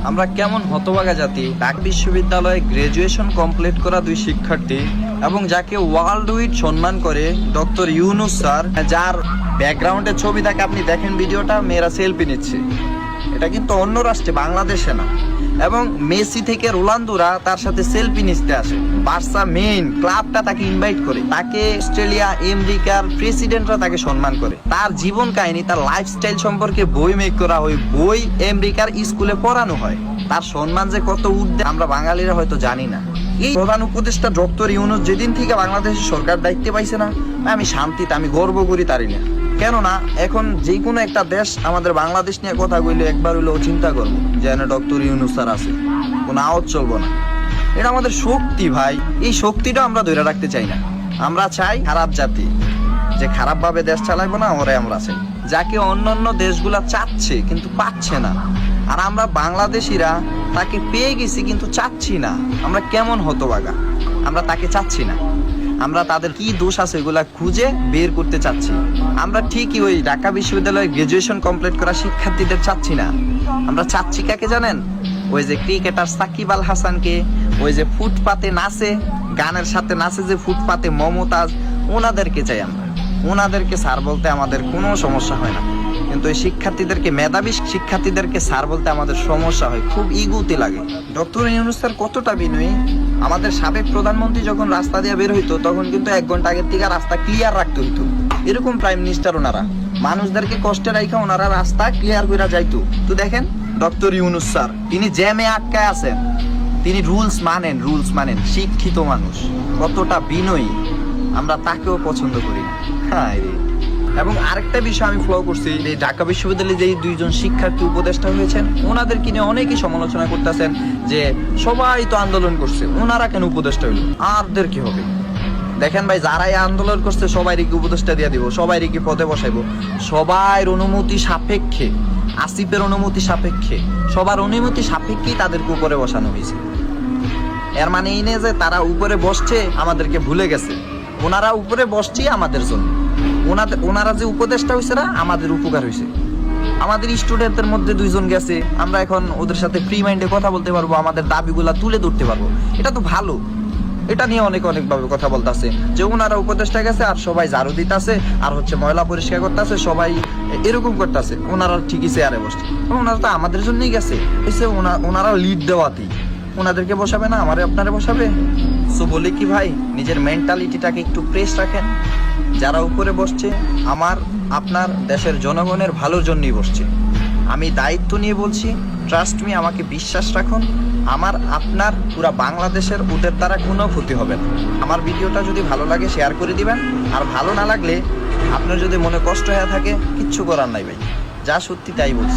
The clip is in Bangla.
আমরা কেমন হতভাগা জাতি। ঢাকা বিশ্ববিদ্যালয়ে গ্রাজুয়েশন কমপ্লিট করা দুই শিক্ষার্থী এবং যাকে ওয়ার্ল্ড উইড সম্মান করে ডক্টর ইউনুস স্যার, যার ব্যাকগ্রাউন্ডের ছবি থাকে আপনি দেখেন ভিডিওটা, মেয়েরা সেলফি নিচ্ছে। এটা কিন্তু অন্য রাষ্ট্রে, বাংলাদেশে না। এবং মেসি থেকে রোনালদোরা তার সাথে সেলফি নিতে আসে। বার্সা মেইন ক্লাবটা তাকে ইনভাইট করে, তাকে অস্ট্রেলিয়া আমেরিকার প্রেসিডেন্টরা তাকে সম্মান করে। তার জীবন কাহিনী, তার লাইফস্টাইল সম্পর্কে বই মেক করা হয়, বই আমেরিকার স্কুলে পড়ানো হয়। তার সম্মান যে কত ঊর্ধ্বে আমরা বাঙালিরা হয়তো জানি না। এই প্রধান উপদেষ্টা ডক্টর ইউনুস যেদিন থেকে বাংলাদেশের সরকার দায়িত্বে পাইছে না, আমি শান্তিতে, আমি গর্ব করি তারই না। কেননা এখন যে কোনো একটা দেশ আমাদের বাংলাদেশ নিয়ে কথা কইলে একবার হইলেও চিন্তা করবো যে ডক্টর ইউনুস স্যার আছে, কোনো আওয়াজ চলবো না। এটা আমাদের শক্তি ভাই, এই শক্তিটা আমরা ধরে রাখতে চাই না। আমরা চাই খারাপ জাতি, যে খারাপ ভাবে দেশ চালাইবো না, ওরাই আমরা চাই, যাকে অন্যান্য দেশগুলা চাচ্ছে কিন্তু পাচ্ছে না। আর আমরা বাংলাদেশিরা তাকে পেয়ে গেছি কিন্তু চাচ্ছি না। আমরা কেমন হতভাগা, আমরা তাকে চাচ্ছি না। আমরা তাদের কি দোষ আছে এগুলা খুঁজে বের করতে চাচ্ছি। আমরা ঠিকই ওই ঢাকা বিশ্ববিদ্যালয়ে গ্রাজুয়েশন কমপ্লিট করা শিক্ষার্থীদের চাচ্ছি না। আমরা চাচ্ছি কাকে জানেন? ওই যে ক্রিকেটার সাকিব আল হাসানকে, ওই যে ফুটপাতে নাচে, গানের সাথে নাচে যে ফুটপাতে মমতাজ, ওনাদেরকে চাই আমরা। ওনাদেরকে স্যার বলতে আমাদের কোনো সমস্যা হয় না, কিন্তু এই শিক্ষার্থীদেরকে, মেধাবী শিক্ষার্থীদেরকে স্যার বলতে আমাদের সমস্যা হয়, খুব ইগুতে লাগে। ডক্টর ইউনুস স্যার কতটা বিনয়ী। আমাদের সাবেক প্রধানমন্ত্রী যখন রাস্তা দিয়ে বের হইতো তখন কিন্তু 1 ঘন্টা আগের থেকে রাস্তা ক্লিয়ার রাখতে হইতো। এরকম প্রাইম মিনিস্টার ওনারা, মানুষদেরকে কষ্টে রাখা ওনারা রাস্তা ক্লিয়ার করে যাইতো। তো দেখেন ডক্টর ইউনুস স্যার, তিনি জ্যামে আটকায় আছেন, তিনি রুলস মানেন, শিক্ষিত মানুষ, কতটা বিনয়ী। আমরা তাকেও পছন্দ করি না। হ্যাঁ, এবং আরেকটা বিষয় আমি ফলো করছি, এই ঢাকা বিশ্ববিদ্যালয়ে যে 2জন শিক্ষার্থী উপদেষ্টা হয়েছেন, ওনাদেরকে নিয়ে অনেকেই সমালোচনা করতেছেন যে সবাই তো আন্দোলন করছে, ওনারা কেন উপদেষ্টা হইল, আরদের কি হবে? দেখেন ভাই, যারাই আন্দোলন করছে সবাই কি উপদেষ্টা দিয়ে দিব, সবাই কি পদে বসাইবো? সবার অনুমতি সাপেক্ষে, আসিফের অনুমতি সাপেক্ষে, সবার অনুমতি সাপেক্ষেই তাদেরকে উপরে বসানো হয়েছে। এর মানে এই নেই যে তারা উপরে বসছে আমাদেরকে ভুলে গেছে। ওনারা উপরে বসছে আমাদের জন্য। ওনারা যে উপদেশটা হয়েছে না, আমাদের উপকার হয়েছে। আমাদের স্টুডেন্টদের মধ্যে 2জন গেছে, আমরা এখন ওদের সাথে ফ্রি মাইন্ডে কথা বলতে পারবো, আমাদের দাবিগুলা তুলে ধরতে পারবো। এটা তো ভালো। এটা নিয়ে অনেকভাবে কথা বলতেছে যে ওনারা উপদেশটা গেছে আর সবাই ঝাড়ু দিতেছে আর ময়লা পরিষ্কার করতেছে, সবাই এরকম করতেছে। ওনারা ঠিকই চেয়ারে বসছে, ওনারা তো আমাদের জন্যই গেছে। ওনারা লিড দেওয়াতেই ওনাদেরকে বসাবে না, আমারে আপনারে বসাবে। সো বলি কি ভাই, নিজের মেন্টালিটিটাকে একটু প্রেস রাখেন। যারা উপরে বসছে আমার আপনার দেশের জনগণের ভালোর জন্যই বসছে। আমি দায়িত্ব নিয়ে বলছি, ট্রাস্ট মি, আমাকে বিশ্বাস রাখুন। আমার আপনার পুরা বাংলাদেশের ওদের দ্বারা কোনো ক্ষতি হবে না। আমার ভিডিওটা যদি ভালো লাগে শেয়ার করে দিবেন, আর ভালো না লাগলে আপনার যদি মনে কষ্ট হয়ে থাকে, কিচ্ছু করার নাই ভাই, যা সত্যি তাই বলছি।